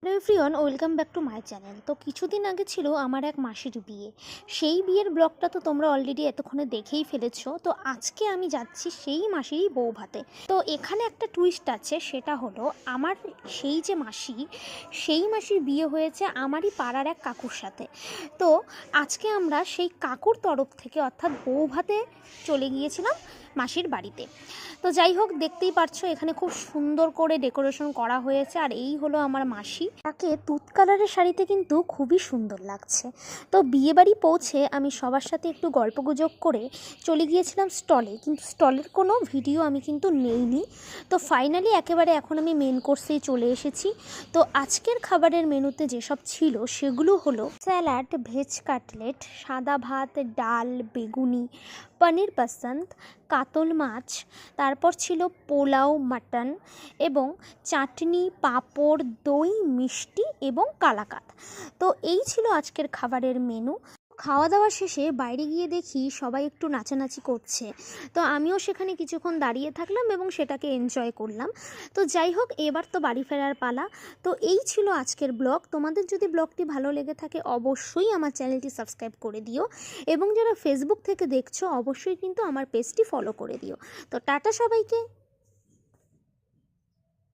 Hello everyone, welcome back to my channel. তো কিছুদিন আগে ছিল আমার এক মাসির বিয়ে। সেই বিয়ের ব্লগটা তো তোমরা অলরেডি এতক্ষণে দেখেই ফেলেছো। তো আজকে আমি যাচ্ছি সেই মাসিরই বউ ভাতে। তো এখানে একটা টুইস্ট আছে, সেটা হলো আমার সেই যে মাসি, সেই মাসির বিয়ে হয়েছে আমারই পাড়ার এক কাকুর সাথে। তো আজকে আমরা সেই কাকুর তরফ থেকে অর্থাৎ বউ ভাতে চলে গিয়েছিলাম মাসির বাড়িতে। তো যাই হোক, দেখতেই পারছো এখানে খুব সুন্দর করে ডেকোরেশন করা হয়েছে। আর এই হলো আমার মাসি, তাকে তুত কালারের শাড়িতে কিন্তু খুবই সুন্দর লাগছে। তো বিয়েবাড়ি পৌঁছে আমি সবার সাথে একটু গল্পগুজব করে চলে গিয়েছিলাম স্টলে, কিন্তু স্টলের কোনো ভিডিও আমি কিন্তু নেইনি। তো ফাইনালি একেবারে এখন আমি মেন কোর্সেই চলে এসেছি। তো আজকের খাবারের মেনুতে যেসব ছিল সেগুলো হলো স্যালাড, ভেজ কাটলেট, সাদা ভাত, ডাল, বেগুনি, পনির পসন্দ, কাতল মাছ, তারপর ছিল পোলাও, মাটন এবং চাটনি, পাঁপড়, দই, মিষ্টি এবং কালাকাঁদ। তো এই ছিল আজকের খাবারের মেনু। খাওয়া দাওয়া শেষে বাইরে গিয়ে দেখি সবাই একটু নাচানাচি করছে। তো আমিও সেখানে কিছুক্ষণ দাঁড়িয়ে থাকলাম এবং সেটাকে এনজয় করলাম। তো যাই হোক, এবার তো বাড়ি ফেরার পালা। তো এই ছিল আজকের ব্লগ। তোমাদের যদি ব্লগটি ভালো লেগে থাকে অবশ্যই আমার চ্যানেলটি সাবস্ক্রাইব করে দিও, এবং যারা ফেসবুক থেকে দেখছো অবশ্যই কিন্তু আমার পেজটি ফলো করে দিও। তো টাটা সবাইকে।